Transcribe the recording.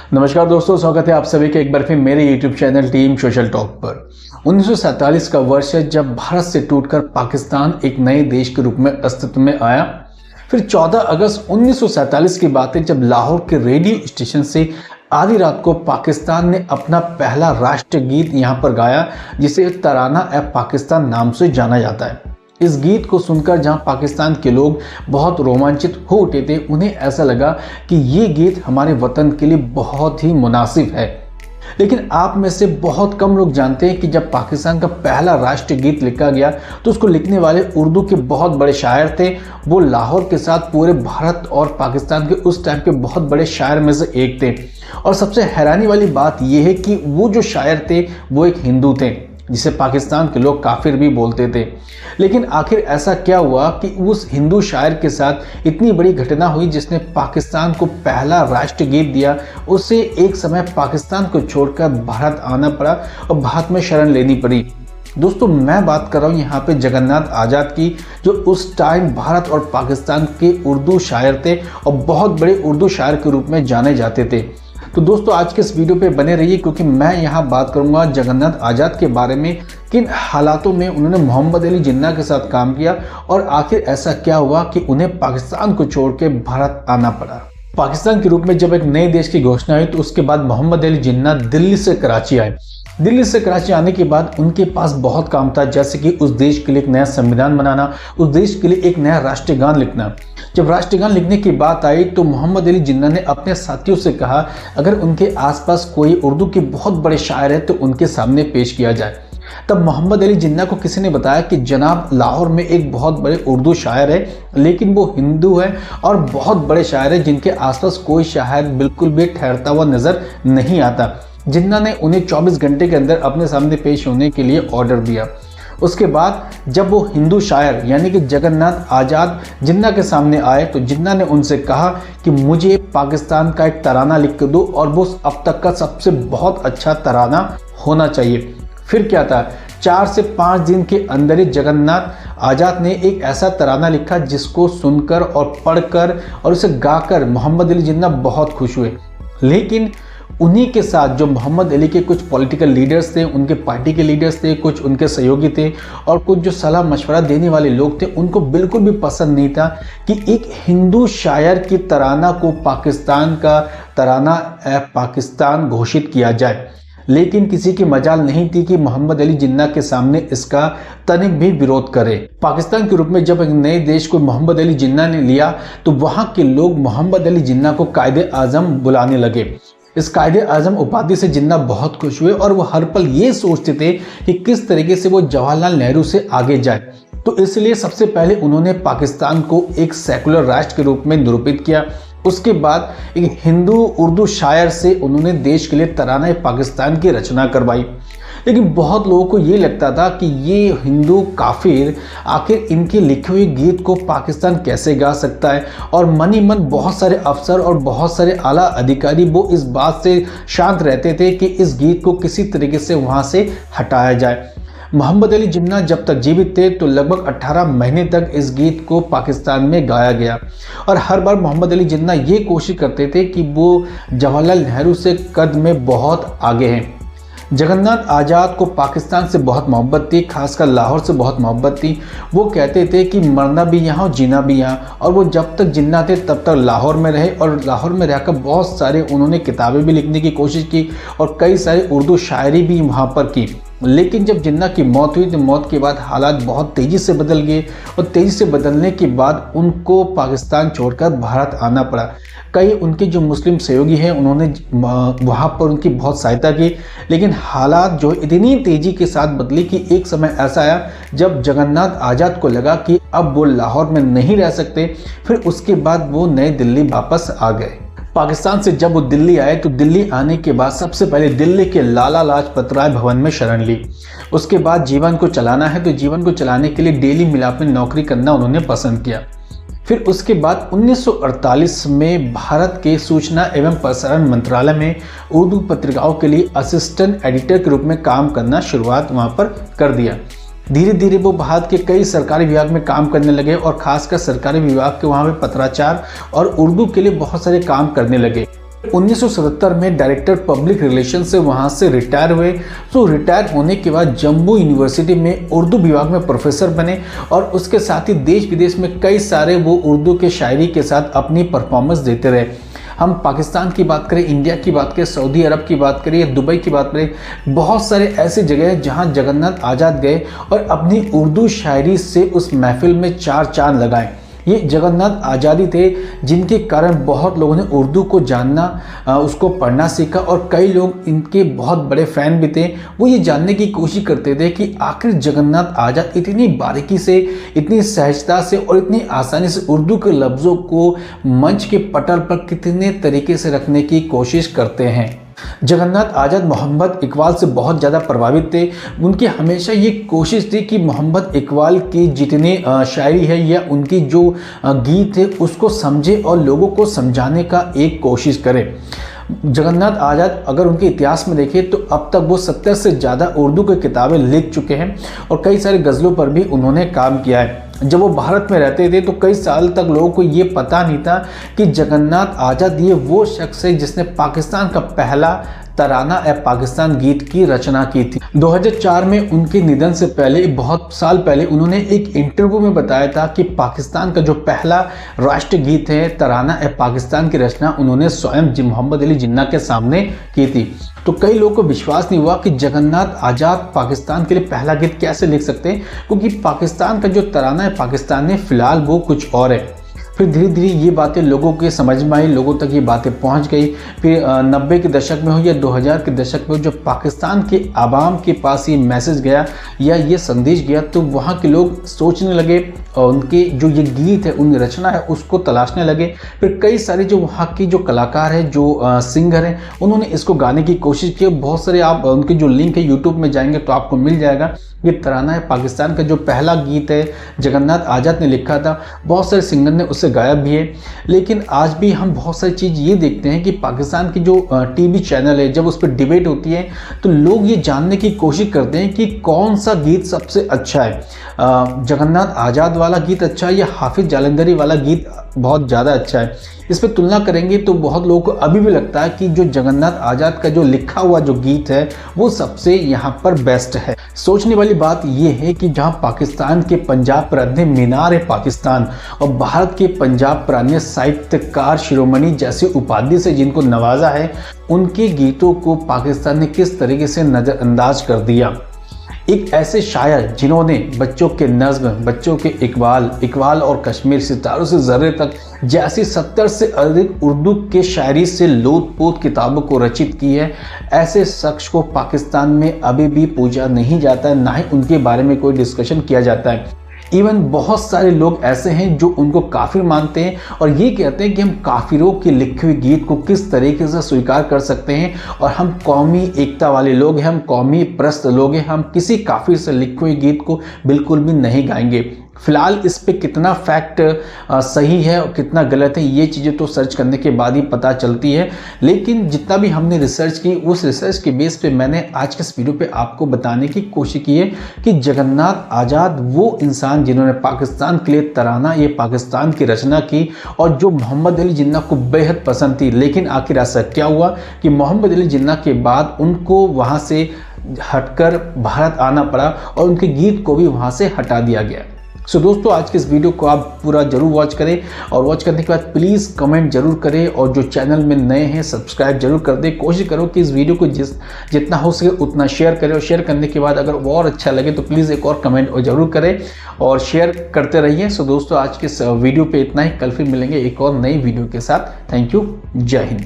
नमस्कार दोस्तों, स्वागत है आप सभी के एक बार फिर मेरे YouTube channel team social talk पर। 1947 का वर्ष है जब भारत से टूटकर पाकिस्तान एक नए देश के रूप में अस्तित्व में आया। फिर 14 अगस्त 1947 की बात है जब लाहौर के रेडियो स्टेशन से आधी रात को पाकिस्तान ने अपना पहला राष्ट्रीय गीत यहाँ पर गाया, जिसे तराना ए पाकिस्तान नाम से जाना जाता है। इस गीत को सुनकर जहां पाकिस्तान के लोग बहुत रोमांचित हो उठे थे, उन्हें ऐसा लगा कि ये गीत हमारे वतन के लिए बहुत ही मुनासिब है। लेकिन आप में से बहुत कम लोग जानते हैं कि जब पाकिस्तान का पहला राष्ट्रीय गीत लिखा गया तो उसको लिखने वाले उर्दू के बहुत बड़े शायर थे। वो लाहौर के साथ पूरे भारत और पाकिस्तान के उस टाइम के बहुत बड़े शायर में से एक थे। और सबसे हैरानी वाली बात यह है कि वो जो शायर थे वो एक हिंदू थे, जिसे पाकिस्तान के लोग काफिर भी बोलते थे। लेकिन आखिर ऐसा क्या हुआ कि उस हिंदू शायर के साथ इतनी बड़ी घटना हुई जिसने पाकिस्तान को पहला राष्ट्रीय गीत दिया। उसे एक समय पाकिस्तान को छोड़कर भारत आना पड़ा और भारत में शरण लेनी पड़ी। दोस्तों, मैं बात कर रहा हूँ यहाँ पे जगन्नाथ आज़ाद की, जो उस टाइम भारत और पाकिस्तान के उर्दू शायर थे और बहुत बड़े उर्दू शायर के रूप में जाने जाते थे। तो दोस्तों, आज के इस वीडियो पे बने रहिए, क्योंकि मैं यहाँ बात करूँगा जगन्नाथ आज़ाद के बारे में, किन हालातों में उन्होंने मोहम्मद अली जिन्ना के साथ काम किया और आखिर ऐसा क्या हुआ कि उन्हें पाकिस्तान को छोड़ के भारत आना पड़ा। पाकिस्तान के रूप में जब एक नए देश की घोषणा हुई तो उसके बाद मोहम्मद अली जिन्ना दिल्ली से कराची आए। दिल्ली से कराची आने के बाद उनके पास बहुत काम था, जैसे कि उस देश के लिए एक नया संविधान बनाना, उस देश के लिए एक नया राष्ट्रीय गान लिखना। जब राष्ट्रीय गान लिखने की बात आई तो मोहम्मद अली जिन्ना ने अपने साथियों से कहा अगर उनके आसपास कोई उर्दू के बहुत बड़े शायर है तो उनके सामने पेश किया जाए। तब मोहम्मद अली जिन्ना को किसी ने बताया कि जनाब, लाहौर में एक बहुत बड़े उर्दू शायर है, लेकिन वो हिंदू है और बहुत बड़े शायर है जिनके आसपास कोई शायर बिल्कुल भी ठहरता हुआ नजर नहीं आता। जिन्ना ने उन्हें 24 घंटे के अंदर अपने सामने पेश होने के लिए ऑर्डर दिया। उसके बाद जब वो हिंदू शायर यानी कि जगन्नाथ आज़ाद जिन्ना के सामने आए तो जिन्ना ने उनसे कहा कि मुझे पाकिस्तान का एक तराना लिख के दो, और वो अब तक का सबसे बहुत अच्छा तराना होना चाहिए। फिर क्या था, 4 से 5 दिन के अंदर ही जगन्नाथ आज़ाद ने एक ऐसा तराना लिखा जिसको सुनकर और पढ़कर और उसे गाकर मोहम्मद अली जिन्ना बहुत खुश हुए। लेकिन उन्हीं के साथ जो मोहम्मद अली के कुछ पॉलिटिकल लीडर्स थे, उनके पार्टी के लीडर्स थे, कुछ उनके सहयोगी थे और कुछ जो सलाह मशवरा देने वाले लोग थे, उनको बिल्कुल भी पसंद नहीं था कि एक हिंदू शायर की तराना को पाकिस्तान का तराना ए पाकिस्तान घोषित किया जाए। लेकिन किसी की मजाल नहीं थी कि मोहम्मद अली जिन्ना के सामने इसका तनिक भी विरोध करे। पाकिस्तान के रूप में जब एक नए देश को मोहम्मद अली जिन्ना ने लिया तो वहां के लोग मोहम्मद अली जिन्ना को कायदे आजम बुलाने लगे। इस कायदे आजम उपाधि से जिन्ना बहुत खुश हुए और वो हर पल ये सोचते थे कि किस तरीके से वो जवाहरलाल नेहरू से आगे जाए। तो इसलिए सबसे पहले उन्होंने पाकिस्तान को एक सेकुलर राष्ट्र के रूप में निरूपित किया। उसके बाद एक हिंदू उर्दू शायर से उन्होंने देश के लिए तराना पाकिस्तान की रचना करवाई। लेकिन बहुत लोगों को ये लगता था कि ये हिंदू काफिर आखिर इनके लिखे हुए गीत को पाकिस्तान कैसे गा सकता है, और मन ही मन बहुत सारे अफसर और बहुत सारे आला अधिकारी वो इस बात से शांत रहते थे कि इस गीत को किसी तरीके से वहाँ से हटाया जाए। मोहम्मद अली जिन्ना जब तक जीवित थे तो लगभग 18 महीने तक इस गीत को पाकिस्तान में गाया गया और हर बार मोहम्मद अली जिन्ना ये कोशिश करते थे कि वो जवाहरलाल नेहरू से कद में बहुत आगे हैं। जगन्नाथ आज़ाद को पाकिस्तान से बहुत मोहब्बत थी, खासकर लाहौर से बहुत मोहब्बत थी। वो कहते थे कि मरना भी यहाँ और जीना भी यहाँ, और वो जब तक जिन्ना थे तब तक लाहौर में रहे और लाहौर में रहकर बहुत सारे उन्होंने किताबें भी लिखने की कोशिश की और कई सारी उर्दू शायरी भी वहाँ पर की। लेकिन जब जिन्ना की मौत हुई तो मौत के बाद हालात बहुत तेज़ी से बदल गए और तेज़ी से बदलने के बाद उनको पाकिस्तान छोड़कर भारत आना पड़ा। कई उनके जो मुस्लिम सहयोगी हैं उन्होंने वहाँ पर उनकी बहुत सहायता की, लेकिन हालात जो इतनी तेज़ी के साथ बदली कि एक समय ऐसा आया जब जगन्नाथ आज़ाद को लगा कि अब वो लाहौर में नहीं रह सकते। फिर उसके बाद वो नई दिल्ली वापस आ गए। पाकिस्तान से जब वो दिल्ली आए तो दिल्ली आने के बाद सबसे पहले दिल्ली के लाला लाजपत राय भवन में शरण ली। उसके बाद जीवन को चलाना है तो जीवन को चलाने के लिए डेली मिलाप में नौकरी करना उन्होंने पसंद किया। फिर उसके बाद 1948 में भारत के सूचना एवं प्रसारण मंत्रालय में उर्दू पत्रिकाओं के लिए असिस्टेंट एडिटर के रूप में काम करना शुरुआत वहाँ पर कर दिया। धीरे धीरे वो भारत के कई सरकारी विभाग में काम करने लगे और खासकर सरकारी विभाग के वहाँ पे पत्राचार और उर्दू के लिए बहुत सारे काम करने लगे। 1977 में डायरेक्टर पब्लिक रिलेशन से वहाँ से रिटायर हुए। तो रिटायर होने के बाद जम्मू यूनिवर्सिटी में उर्दू विभाग में प्रोफेसर बने और उसके साथ ही देश विदेश में कई सारे वो उर्दू के शायरी के साथ अपनी परफॉर्मेंस देते रहे। हम पाकिस्तान की बात करें, इंडिया की बात करें, सऊदी अरब की बात करें या दुबई की बात करें, बहुत सारे ऐसी जगह हैं जहाँ जगन्नाथ आज़ाद गए और अपनी उर्दू शायरी से उस महफिल में चार चांद लगाए। ये जगन्नाथ आज़ादी थे जिनके कारण बहुत लोगों ने उर्दू को जानना, उसको पढ़ना सीखा और कई लोग इनके बहुत बड़े फ़ैन भी थे। वो ये जानने की कोशिश करते थे कि आखिर जगन्नाथ आज़ाद इतनी बारीकी से, इतनी सहजता से और इतनी आसानी से उर्दू के लफ्ज़ों को मंच के पटल पर कितने तरीके से रखने की कोशिश करते हैं। जगन्नाथ आज़ाद मोहम्मद इकबाल से बहुत ज़्यादा प्रभावित थे। उनकी हमेशा ये कोशिश थी कि मोहम्मद इकबाल की जितनी शायरी है या उनकी जो गीत है उसको समझे और लोगों को समझाने का एक कोशिश करें। जगन्नाथ आज़ाद अगर उनके इतिहास में देखें तो अब तक वो 70 से ज़्यादा उर्दू की किताबें लिख चुके हैं और कई सारे गज़लों पर भी उन्होंने काम किया है। जब वो भारत में रहते थे तो कई साल तक लोगों को ये पता नहीं था कि जगन्नाथ आज़ाद ये वो शख्स है जिसने पाकिस्तान का पहला तराना ए पाकिस्तान गीत की रचना की थी। 2004 में उनके निधन से पहले, बहुत साल पहले, उन्होंने एक इंटरव्यू में बताया था कि पाकिस्तान का जो पहला राष्ट्रीय गीत है तराना ए पाकिस्तान की रचना उन्होंने स्वयं मोहम्मद अली जिन्ना के सामने की थी। तो कई लोगों को विश्वास नहीं हुआ कि जगन्नाथ आज़ाद पाकिस्तान के लिए पहला गीत कैसे लिख सकते हैं, क्योंकि पाकिस्तान का जो तराना है पाकिस्तान है फिलहाल वो कुछ और है। फिर धीरे धीरे ये बातें लोगों के समझ में आई, लोगों तक ये बातें पहुंच गई। फिर 90 के दशक में हो या 2000 के दशक में हो, जब पाकिस्तान के आवाम के पास ये मैसेज गया या ये संदेश गया तो वहाँ के लोग सोचने लगे और उनके जो ये गीत है, उनकी रचना है, उसको तलाशने लगे। फिर कई सारे जो वहाँ के जो कलाकार हैं, जो सिंगर हैं, उन्होंने इसको गाने की कोशिश की। बहुत सारे आप उनके जो लिंक है यूट्यूब में जाएंगे तो आपको मिल जाएगा। ये तराना है पाकिस्तान का जो पहला गीत है जगन्नाथ आज़ाद ने लिखा था। बहुत सारे सिंगर ने उससे गाया भी है। लेकिन आज भी हम बहुत सारी चीज़ ये देखते हैं कि पाकिस्तान की जो टीवी चैनल है, जब उस पर डिबेट होती है तो लोग ये जानने की कोशिश करते हैं कि कौन सा गीत सबसे अच्छा है, जगन्नाथ आज़ाद वाला गीत अच्छा है या हाफिज़ जालंधरी वाला गीत बहुत ज़्यादा अच्छा है। इस पर तुलना करेंगे तो बहुत लोगों को अभी भी लगता है कि जो जगन्नाथ आज़ाद का जो लिखा हुआ जो गीत है वो सबसे यहाँ पर बेस्ट है। सोचने वाली बात ये है कि जहाँ पाकिस्तान के पंजाब प्रांतीय मीनार है पाकिस्तान और भारत के पंजाब प्रांतीय साहित्यकार शिरोमणि जैसे उपाधि से जिनको नवाजा है, उनके गीतों को पाकिस्तान ने किस तरीके से नज़रअंदाज कर दिया। एक ऐसे शायर जिन्होंने बच्चों के नज़्म, बच्चों के इकबाल और कश्मीर सितारों से ज़र्रे तक जैसी 70 से अधिक उर्दू के शायरी से लोथ-पोथ किताबों को रचित की है, ऐसे शख्स को पाकिस्तान में अभी भी पूजा नहीं जाता है, ना ही उनके बारे में कोई डिस्कशन किया जाता है। इवन बहुत सारे लोग ऐसे हैं जो उनको काफिर मानते हैं और ये कहते हैं कि हम काफिरों के लिखे हुए गीत को किस तरीके से स्वीकार कर सकते हैं और हम कौमी एकता वाले लोग हैं, हम कौमी प्रस्त लोग हैं, हम किसी काफिर से लिखे हुए गीत को बिल्कुल भी नहीं गाएंगे। फिलहाल इस पे कितना फैक्ट सही है और कितना गलत है ये चीज़ें तो सर्च करने के बाद ही पता चलती है। लेकिन जितना भी हमने रिसर्च की उस रिसर्च के बेस पे मैंने आज के इस वीडियो पे आपको बताने की कोशिश की है कि जगन्नाथ आज़ाद वो इंसान जिन्होंने पाकिस्तान के लिए तराना ये पाकिस्तान की रचना की और जो मोहम्मद अली जिन्ना को बेहद पसंद थी। लेकिन आखिर ऐसा क्या हुआ कि मोहम्मद अली जिन्ना के बाद उनको वहाँ से हटकर भारत आना पड़ा और उनके गीत को भी वहाँ से हटा दिया गया। सो दोस्तों, आज के इस वीडियो को आप पूरा जरूर वॉच करें और वॉच करने के बाद प्लीज़ कमेंट जरूर करें और जो चैनल में नए हैं सब्सक्राइब जरूर कर दें। कोशिश करो कि इस वीडियो को जितना हो सके उतना शेयर करें और शेयर करने के बाद अगर वो और अच्छा लगे तो प्लीज़ एक और कमेंट और जरूर करें और शेयर करते रहिए। सो दोस्तों, आज के इस वीडियो पर इतना ही। कल फिर मिलेंगे एक और नई वीडियो के साथ। Thank you. जय हिंद।